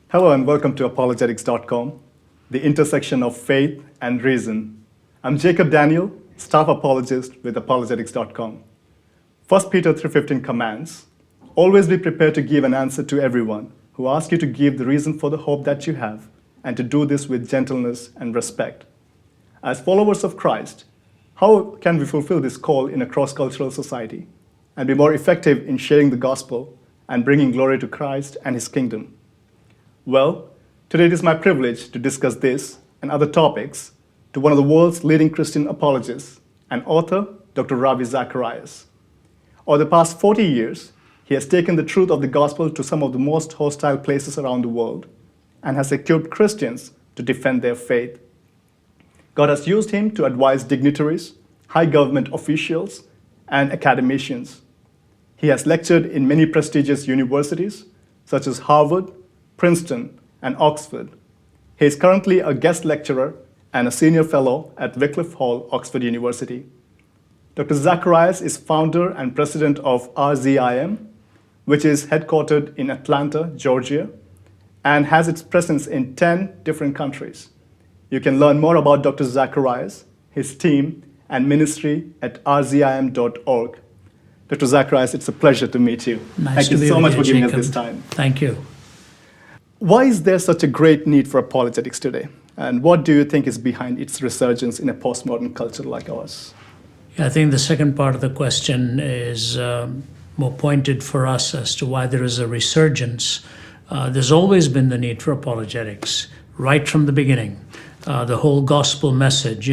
Hello and welcome to apologetics.com, the intersection of faith and reason. I'm Jacob Daniel, staff apologist with apologetics.com. 1 Peter 3:15 commands, always be prepared to give an answer to everyone who asks you to give the reason for the hope that you have, and to do this with gentleness and respect. As followers of Christ, how can we fulfill this call in a cross-cultural society and be more effective in sharing the gospel and bringing glory to Christ and his kingdom? Well, today it is my privilege to discuss this and other topics to one of the world's leading Christian apologists and author, Dr. Ravi Zacharias. Over the past 40 years, he has taken the truth of the gospel to some of the most hostile places around the world and has equipped Christians to defend their faith. God has used him to advise dignitaries, high government officials, and academicians. He has lectured in many prestigious universities, such as Harvard, Princeton, and Oxford. He is currently a guest lecturer and a senior fellow at Wycliffe Hall, Oxford University. Dr. Zacharias is founder and president of RZIM, which is headquartered in Atlanta, Georgia, and has its presence in 10 different countries. You can learn more about Dr. Zacharias, his team, and ministry at rzim.org. Dr. Zacharias, it's a pleasure to meet you. Nice Thank you so much for giving us this time. Thank you. Why is there such a great need for apologetics today? And what do you think is behind its resurgence in a postmodern culture like ours? Yeah, I think the second part of the question is more pointed for us as to why there is a resurgence. There's always been the need for apologetics, right from the beginning. The whole gospel message,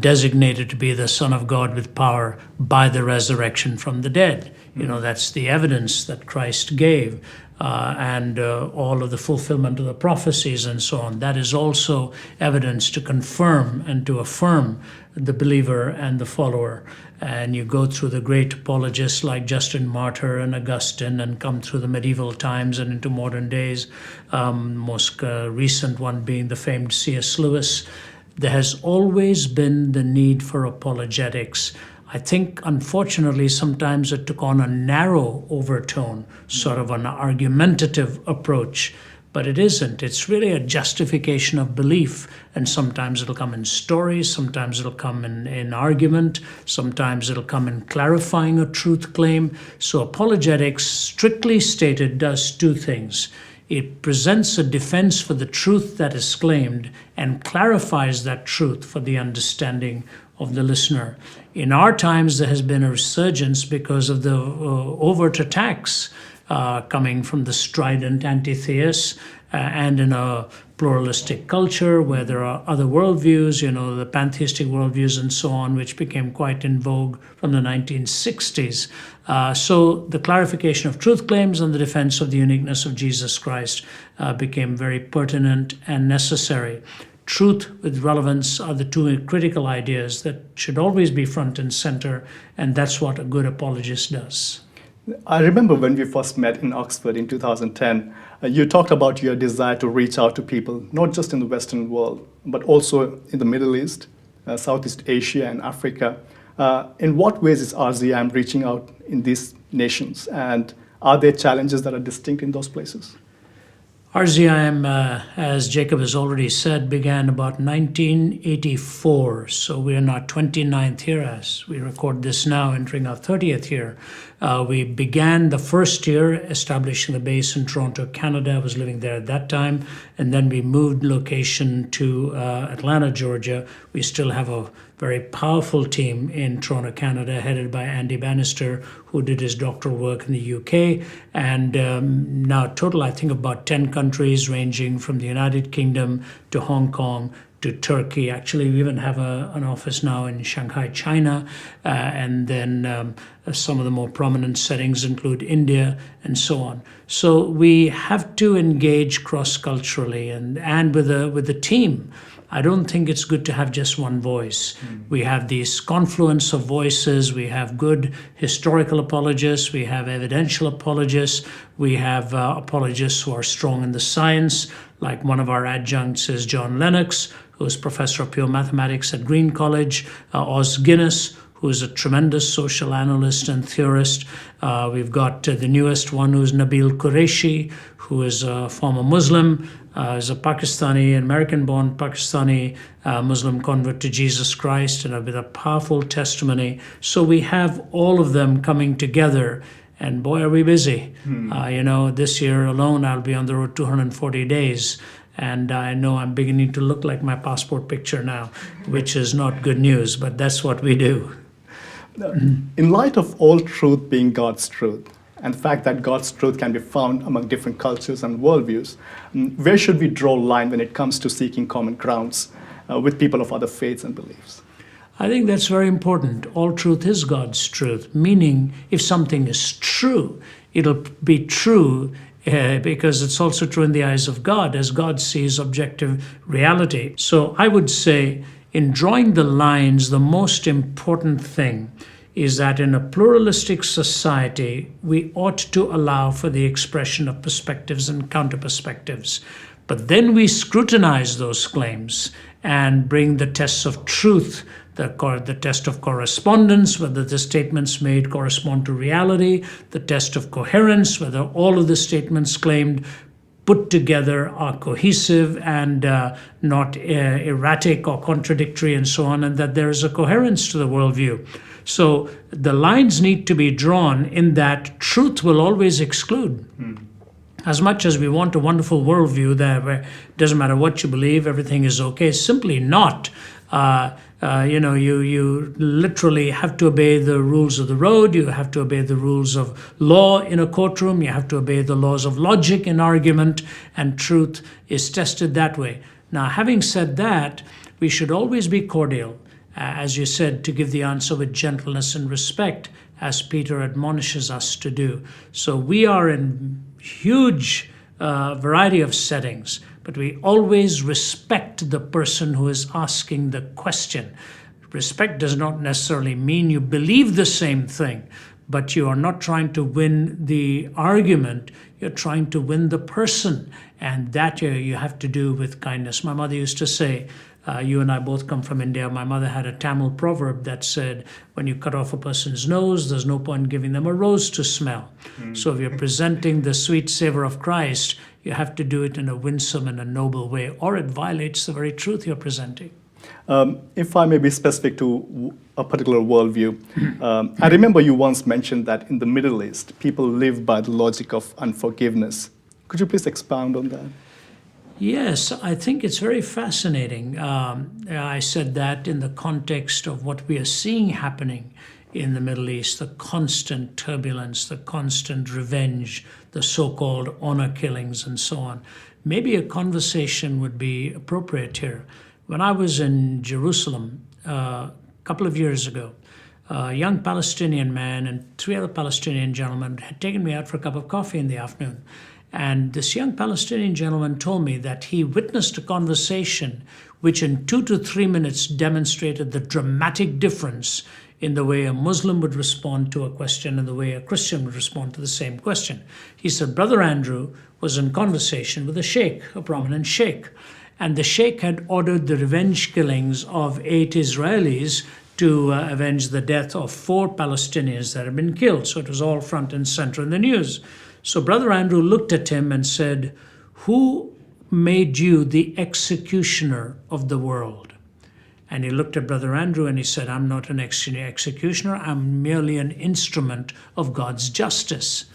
designated to be the Son of God with power by the resurrection from the dead. That's the evidence that Christ gave. And all of the fulfillment of the prophecies and so on. That is also evidence to confirm and to affirm the believer and the follower. And you go through the great apologists like Justin Martyr and Augustine and come through the medieval times and into modern days, most recent one being the famed C.S. Lewis. There has always been the need for apologetics. I think, unfortunately, sometimes it took on a narrow overtone, sort of an argumentative approach, but it isn't. It's really a justification of belief, and sometimes it'll come in stories, sometimes it'll come in argument, sometimes it'll come in clarifying a truth claim. So apologetics, strictly stated, does two things. It presents a defense for the truth that is claimed and clarifies that truth for the understanding of the listener. In our times, there has been a resurgence because of the overt attacks coming from the strident anti-theists, and in a pluralistic culture where there are other worldviews, the pantheistic worldviews and so on, which became quite in vogue from the 1960s. So the clarification of truth claims and the defense of the uniqueness of Jesus Christ became very pertinent and necessary. Truth with relevance are the two critical ideas that should always be front and center, and that's what a good apologist does. I remember when we first met in Oxford in 2010, you talked about your desire to reach out to people, not just in the Western world, but also in the Middle East, Southeast Asia, and Africa. In what ways is RZIM reaching out in these nations, and are there challenges that are distinct in those places? RZIM, as Jacob has already said, began about 1984. So we are in our 29th year as we record this now, entering our 30th year. We began the first year establishing the base in Toronto, Canada. I was living there at that time. And then we moved location to Atlanta, Georgia. We still have a very powerful team in Toronto, Canada, headed by Andy Bannister, who did his doctoral work in the UK. And now total, I think, about 10 countries, ranging from the United Kingdom to Hong Kong to Turkey. Actually, we even have an office now in Shanghai, China. And then some of the more prominent settings include India and so on. So we have to engage cross-culturally and with the team. I don't think it's good to have just one voice. We have this confluence of voices. We have good historical apologists. We have evidential apologists. We have apologists who are strong in the science, like one of our adjuncts is John Lennox, who is professor of pure mathematics at Green College, Os Guinness, who is a tremendous social analyst and theorist. We've got the newest one, who's Nabil Qureshi, who is a former Muslim, is a Pakistani, American-born Pakistani Muslim convert to Jesus Christ, and with a powerful testimony. So we have all of them coming together, and boy, are we busy. This year alone, I'll be on the road 240 days. And I know I'm beginning to look like my passport picture now, which is not good news, but that's what we do. In light of all truth being God's truth, and the fact that God's truth can be found among different cultures and worldviews, where should we draw a line when it comes to seeking common grounds with people of other faiths and beliefs? I think that's very important. All truth is God's truth, meaning if something is true, it'll be true because it's also true in the eyes of God, as God sees objective reality. So I would say, in drawing the lines, the most important thing is that in a pluralistic society, we ought to allow for the expression of perspectives and counter-perspectives. But then we scrutinize those claims and bring the tests of truth, the test of correspondence, whether the statements made correspond to reality, the test of coherence, whether all of the statements claimed put together are cohesive and not erratic or contradictory and so on, and that there is a coherence to the worldview. So the lines need to be drawn in that truth will always exclude. As much as we want a wonderful worldview that where it doesn't matter what you believe, everything is okay, it's simply not. You literally have to obey the rules of the road. You have to obey the rules of law in a courtroom. You have to obey the laws of logic in argument, and truth is tested that way. Now, having said that, we should always be cordial, as you said, to give the answer with gentleness and respect, as Peter admonishes us to do. So we are in huge variety of settings, but we always respect the person who is asking the question. Respect does not necessarily mean you believe the same thing, but you are not trying to win the argument, you're trying to win the person, and that you have to do with kindness. My mother used to say, you and I both come from India. My mother had a Tamil proverb that said, when you cut off a person's nose, there's no point giving them a rose to smell. So if you're presenting the sweet savor of Christ, you have to do it in a winsome and a noble way, or it violates the very truth you're presenting. If I may be specific to a particular worldview, I remember you once mentioned that in the Middle East, people live by the logic of unforgiveness. Could you please expound on that? Yes, I think it's very fascinating. I said that in the context of what we are seeing happening in the Middle East, the constant turbulence, the constant revenge, the so-called honor killings and so on. Maybe a conversation would be appropriate here. When I was in Jerusalem a couple of years ago, a young Palestinian man and 3 other Palestinian gentlemen had taken me out for a cup of coffee in the afternoon. And this young Palestinian gentleman told me that he witnessed a conversation which in 2 to 3 minutes demonstrated the dramatic difference in the way a Muslim would respond to a question and the way a Christian would respond to the same question. He said, Brother Andrew was in conversation with a sheikh, a prominent sheikh, and the sheikh had ordered the revenge killings of 8 Israelis to avenge the death of 4 Palestinians that had been killed. So it was all front and center in the news. So Brother Andrew looked at him and said, who made you the executioner of the world? And he looked at Brother Andrew and he said, I'm not an executioner, I'm merely an instrument of God's justice.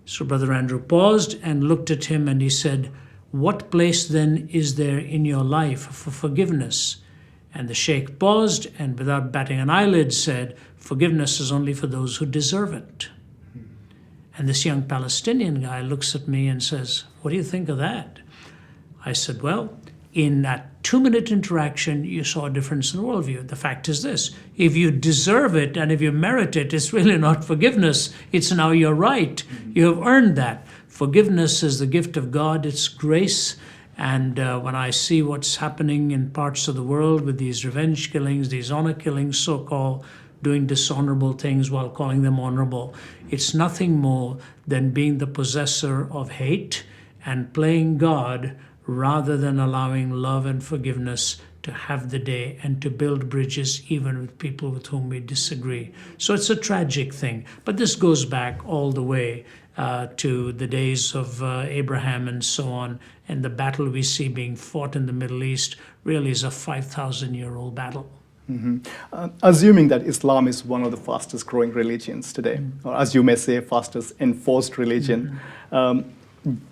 So Brother Andrew paused and looked at him and he said, what place then is there in your life for forgiveness? And the sheikh paused and without batting an eyelid said, forgiveness is only for those who deserve it. And this young Palestinian guy looks at me and says, what do you think of that? I said, well, in that 2-minute interaction, you saw a difference in worldview. The fact is this, if you deserve it and if you merit it, it's really not forgiveness. It's now your right. You have earned that. Forgiveness is the gift of God. It's grace. And when I see what's happening in parts of the world with these revenge killings, these honor killings, so-called, doing dishonorable things while calling them honorable, it's nothing more than being the possessor of hate and playing God rather than allowing love and forgiveness to have the day and to build bridges even with people with whom we disagree. So it's a tragic thing. But this goes back all the way to the days of Abraham and so on. And the battle we see being fought in the Middle East really is a 5,000-year-old battle. Assuming that Islam is one of the fastest growing religions today, or as you may say, fastest enforced religion,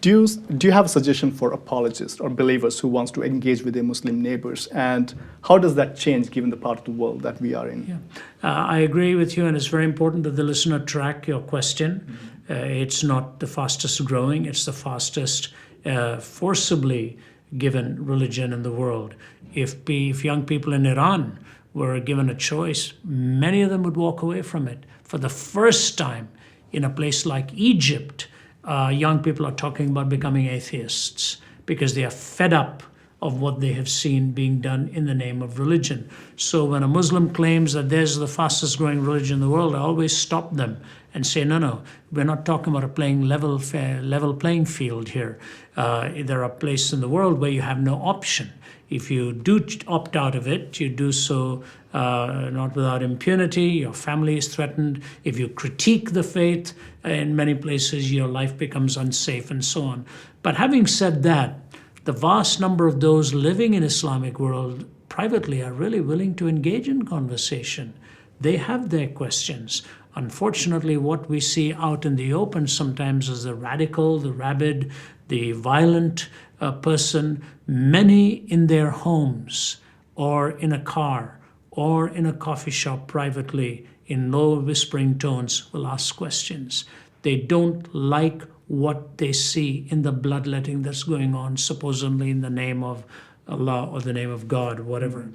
do you have a suggestion for apologists or believers who wants to engage with their Muslim neighbors? And how does that change given the part of the world that we are in? Yeah. I agree with you, and it's very important that the listener track your question. It's not the fastest growing, it's the fastest forcibly given religion in the world. If young people in Iran were given a choice, many of them would walk away from it. For the first time in a place like Egypt, young people are talking about becoming atheists because they are fed up of what they have seen being done in the name of religion. So when a Muslim claims that there's the fastest growing religion in the world, I always stop them and say, no, we're not talking about a level playing field here. There are places in the world where you have no option. If you do opt out of it, you do so not without impunity. Your family is threatened. If you critique the faith, in many places your life becomes unsafe and so on. But having said that, the vast number of those living in Islamic world privately are really willing to engage in conversation. They have their questions. Unfortunately, what we see out in the open sometimes is the radical, the rabid, the violent person. Many in their homes or in a car or in a coffee shop privately in low whispering tones will ask questions. They don't like what they see in the bloodletting that's going on, supposedly in the name of Allah or the name of God, whatever.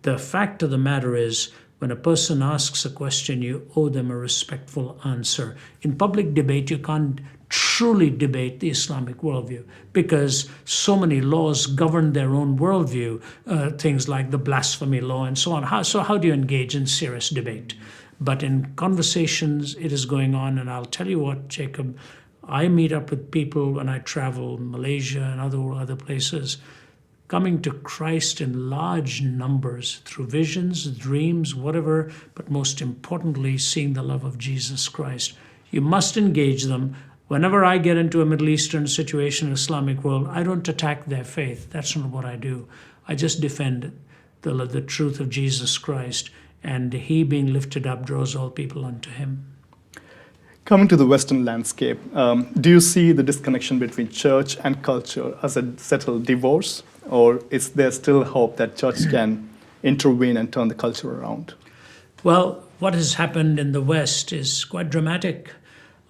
The fact of the matter is, when a person asks a question, you owe them a respectful answer. In public debate, you can't truly debate the Islamic worldview because so many laws govern their own worldview, things like the blasphemy law and so on. So how do you engage in serious debate? But in conversations, it is going on. And I'll tell you what, Jacob, I meet up with people when I travel, Malaysia and other places, coming to Christ in large numbers through visions, dreams, whatever, but most importantly, seeing the love of Jesus Christ. You must engage them. Whenever I get into a Middle Eastern situation, Islamic world, I don't attack their faith. That's not what I do. I just defend the truth of Jesus Christ, and he being lifted up draws all people unto him. Coming to the Western landscape, do you see the disconnection between church and culture as a settled divorce? Or is there still hope that church can intervene and turn the culture around? Well, what has happened in the West is quite dramatic.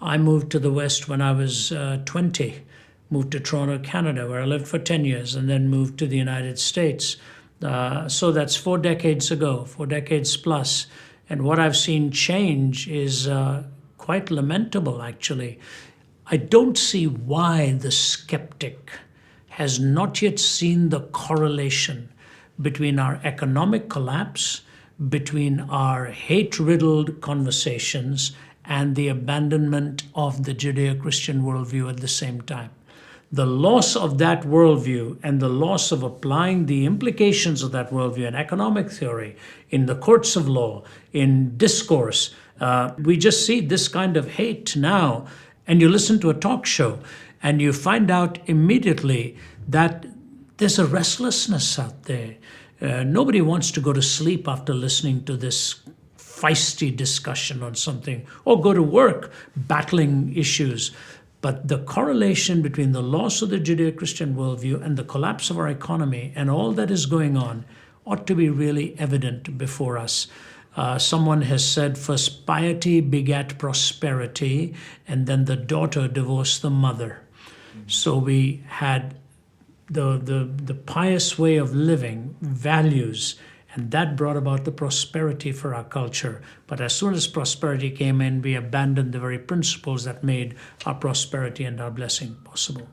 I moved to the West when I was 20, moved to Toronto, Canada, where I lived for 10 years, and then moved to the United States. So that's 4 decades ago, 4 decades plus. And what I've seen change is quite lamentable, actually. I don't see why the skeptic has not yet seen the correlation between our economic collapse, between our hate-riddled conversations, and the abandonment of the Judeo-Christian worldview at the same time. The loss of that worldview and the loss of applying the implications of that worldview in economic theory, in the courts of law, in discourse, we just see this kind of hate now. And you listen to a talk show and you find out immediately that there's a restlessness out there. Nobody wants to go to sleep after listening to this feisty discussion on something, or go to work battling issues. But the correlation between the loss of the Judeo-Christian worldview and the collapse of our economy and all that is going on ought to be really evident before us. Someone has said, first piety begat prosperity, and then the daughter divorced the mother. So we had the pious way of living, values, and that brought about the prosperity for our culture. But as soon as prosperity came in, we abandoned the very principles that made our prosperity and our blessing possible.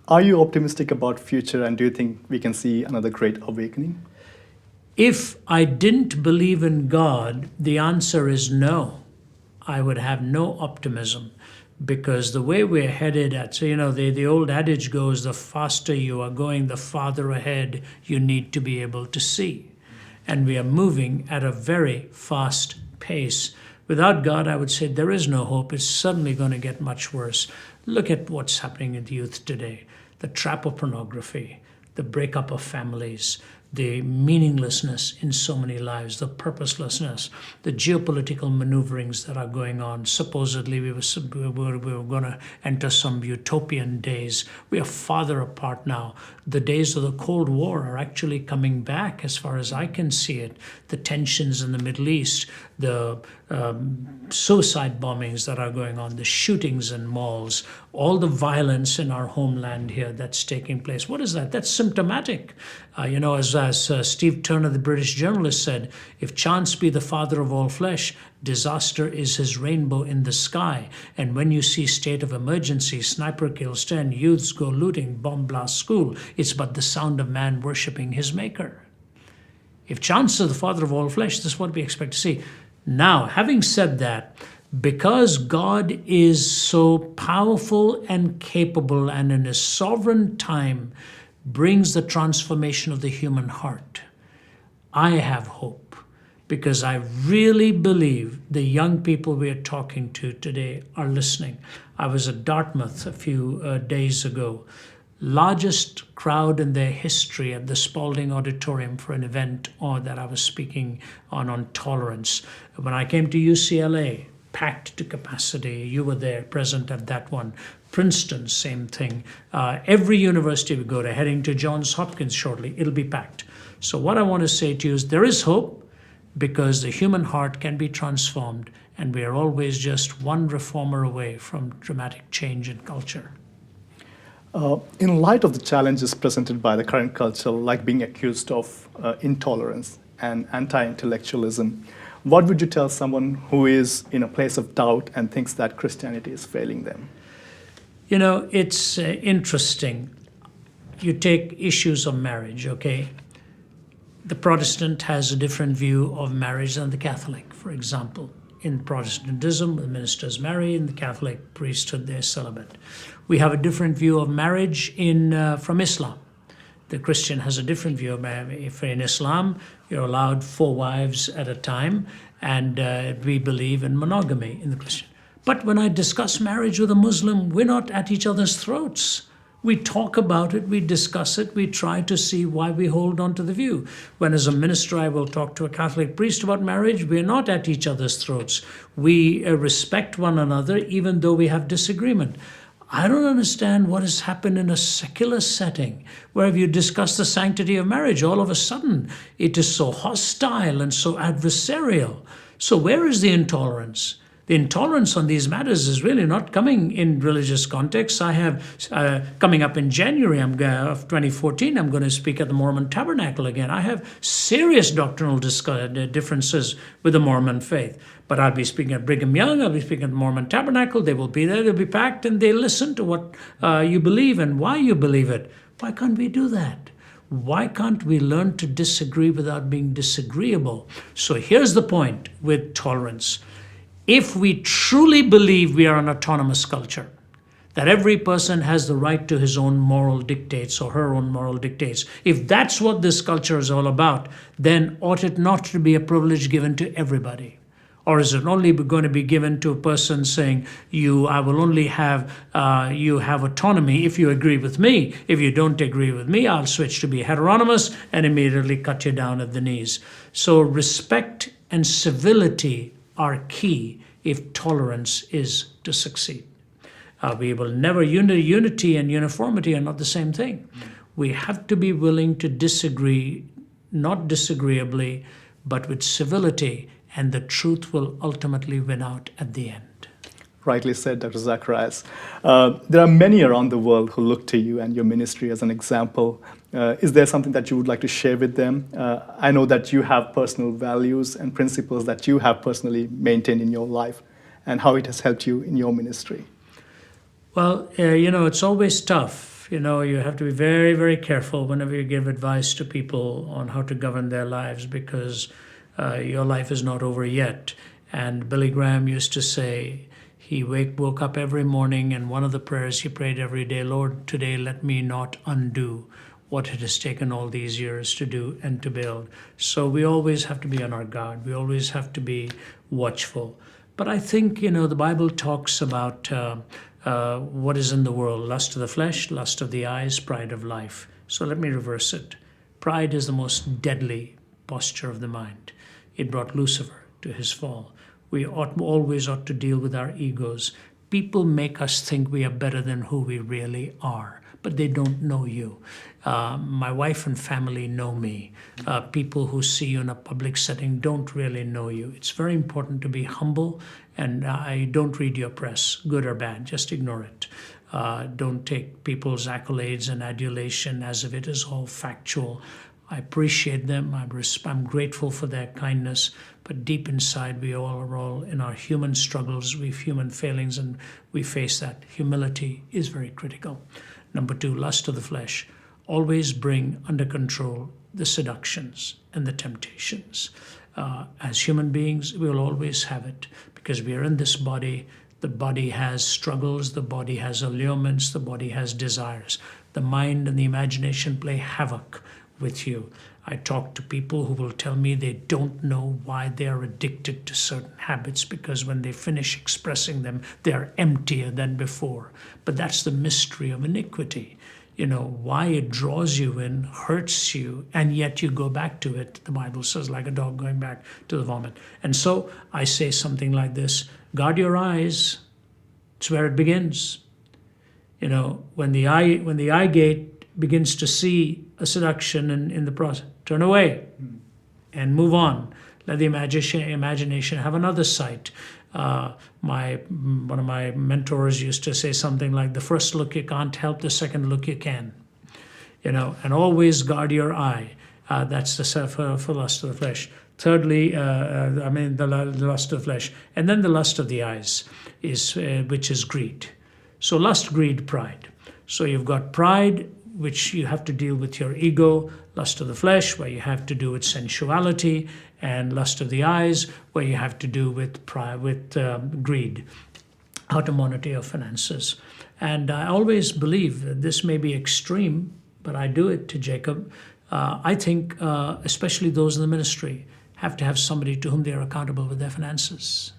Are you optimistic about future, and do you think we can see another great awakening? If I didn't believe in God, the answer is no. I would have no optimism, because the way we're headed at, so the old adage goes, the faster you are going, the farther ahead you need to be able to see. And we are moving at a very fast pace. Without God, I would say there is no hope. It's certainly going to get much worse. Look at what's happening in the youth today. The trap of pornography, the breakup of families, the meaninglessness in so many lives, the purposelessness, the geopolitical maneuverings that are going on. Supposedly we were going to enter some utopian days. We are farther apart now. The days of the Cold War are actually coming back as far as I can see it. The tensions in the Middle East, the suicide bombings that are going on, the shootings in malls, all the violence in our homeland here that's taking place. What is that? That's symptomatic. As Steve Turner, the British journalist, said, if chance be the father of all flesh, disaster is his rainbow in the sky. And when you see state of emergency, sniper kills 10, youths go looting, bomb blast school, it's but the sound of man worshipping his maker. If chance is the father of all flesh, this is what we expect to see. Now, having said that, because God is so powerful and capable and in his sovereign time brings the transformation of the human heart, I have hope, because I really believe the young people we are talking to today are listening. I was at Dartmouth a few days ago. Largest crowd in their history at the Spalding Auditorium for an event that I was speaking on tolerance. When I came to UCLA, packed to capacity. You were there, present at that one. Princeton, same thing. Every university we go to, heading to Johns Hopkins shortly, it'll be packed. So what I want to say to you is there is hope, because the human heart can be transformed, and we are always just one reformer away from dramatic change in culture. In light of the challenges presented by the current culture, like being accused of intolerance and anti-intellectualism, what would you tell someone who is in a place of doubt and thinks that Christianity is failing them? It's interesting. You take issues of marriage, okay? The Protestant has a different view of marriage than the Catholic, for example. In Protestantism, the ministers marry. In the Catholic priesthood, they're celibate. We have a different view of marriage from Islam. The Christian has a different view of marriage. If in Islam, you're allowed 4 wives at a time, and we believe in monogamy in the Christian. But when I discuss marriage with a Muslim, we're not at each other's throats. We talk about it, we discuss it, we try to see why we hold on to the view. When as a minister I will talk to a Catholic priest about marriage, we're not at each other's throats. We respect one another even though we have disagreement. I don't understand what has happened in a secular setting where if you discuss the sanctity of marriage, all of a sudden it is so hostile and so adversarial. So where is the intolerance? The intolerance on these matters is really not coming in religious contexts. I have, coming up in January of 2014, I'm going to speak at the Mormon Tabernacle again. I have serious doctrinal differences with the Mormon faith. But I'll be speaking at Brigham Young, I'll be speaking at the Mormon Tabernacle. They will be there, they'll be packed, and they listen to what you believe and why you believe it. Why can't we do that? Why can't we learn to disagree without being disagreeable? So here's the point with tolerance. If we truly believe we are an autonomous culture, that every person has the right to his own moral dictates or her own moral dictates, if that's what this culture is all about, then ought it not to be a privilege given to everybody? Or is it only going to be given to a person saying, I will only have, you have autonomy if you agree with me. If you don't agree with me, I'll switch to be heteronomous and immediately cut you down at the knees. So respect and civility are key if tolerance is to succeed. We will never, unity and uniformity are not the same thing. We have to be willing to disagree, not disagreeably, but with civility, and the truth will ultimately win out at the end. Rightly said, Dr. Zacharias. There are many around the world who look to you and your ministry as an example. Is there something that you would like to share with them? I know that you have personal values and principles that you have personally maintained in your life, and how it has helped you in your ministry. Well, it's always tough. You have to be very, very careful whenever you give advice to people on how to govern their lives, because your life is not over yet. And Billy Graham used to say, He woke up every morning, and one of the prayers he prayed every day, Lord, today let me not undo what it has taken all these years to do and to build. So we always have to be on our guard. We always have to be watchful. But I think, the Bible talks about what is in the world: lust of the flesh, lust of the eyes, pride of life. So let me reverse it. Pride is the most deadly posture of the mind. It brought Lucifer to his fall. We always ought to deal with our egos. People make us think we are better than who we really are, but they don't know you. My wife and family know me. People who see you in a public setting don't really know you. It's very important to be humble, and I don't read your press, good or bad. Just ignore it. Don't take people's accolades and adulation as if it is all factual. I appreciate them. I'm grateful for their kindness. But deep inside, we all are all in our human struggles, we have human failings, and we face that. Humility is very critical. Number 2, lust of the flesh. Always bring under control the seductions and the temptations. As human beings, we will always have it because we are in this body. The body has struggles, the body has allurements, the body has desires. The mind and the imagination play havoc with you. I talk to people who will tell me they don't know why they are addicted to certain habits, because when they finish expressing them, they are emptier than before. But that's the mystery of iniquity. Why it draws you in, hurts you, and yet you go back to it. The Bible says, like a dog going back to the vomit. And so I say something like this: guard your eyes. It's where it begins. When the eye gate begins to see a seduction in the process, turn away and move on. Let the imagination have another sight. One of my mentors used to say something like, the first look you can't help, the second look you can. And always guard your eye. That's the for lust of the flesh. Thirdly, the lust of the flesh. And then the lust of the eyes, which is greed. So lust, greed, pride. So you've got pride, which you have to deal with your ego, lust of the flesh, where you have to do with sensuality, and lust of the eyes, where you have to do with greed, how to monitor your finances. And I always believe that this may be extreme, but I do it to Jacob. I think especially those in the ministry have to have somebody to whom they are accountable with their finances,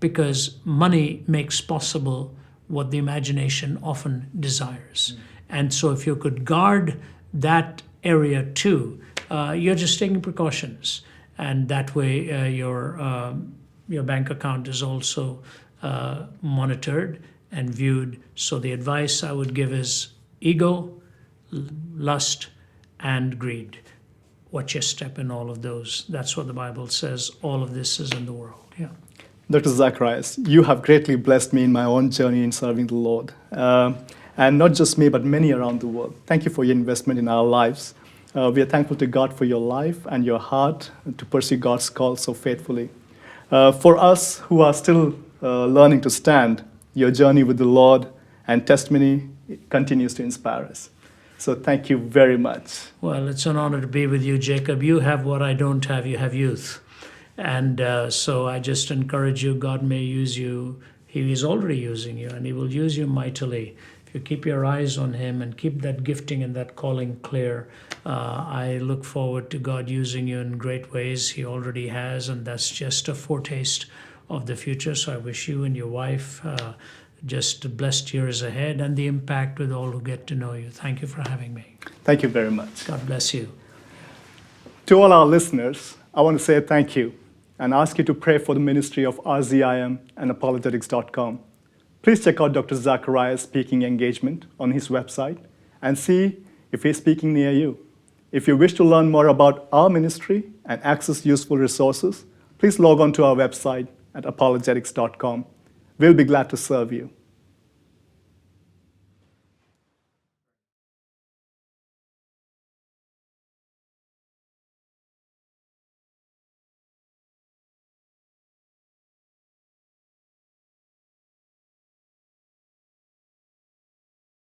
because money makes possible what the imagination often desires. And so if you could guard that area too, you're just taking precautions. And that way your bank account is also monitored and viewed. So the advice I would give is ego, lust, and greed. Watch your step in all of those. That's what the Bible says. All of this is in the world. Yeah. Dr. Zacharias, you have greatly blessed me in my own journey in serving the Lord. And not just me, but many around the world. Thank you for your investment in our lives. We are thankful to God for your life and your heart to pursue God's call so faithfully. For us who are still learning to stand, your journey with the Lord and testimony continues to inspire us. So thank you very much. Well, it's an honor to be with you, Jacob. You have what I don't have. You have youth. And so I just encourage you, God may use you. He is already using you, and he will use you mightily. If you keep your eyes on him and keep that gifting and that calling clear, I look forward to God using you in great ways. He already has, and that's just a foretaste of the future. So I wish you and your wife just blessed years ahead, and the impact with all who get to know you. Thank you for having me. Thank you very much. God bless you. To all our listeners, I want to say thank you and ask you to pray for the ministry of RZIM and apologetics.com. Please check out Dr. Zacharias' speaking engagement on his website and see if he's speaking near you. If you wish to learn more about our ministry and access useful resources, please log on to our website at apologetics.com. We'll be glad to serve you.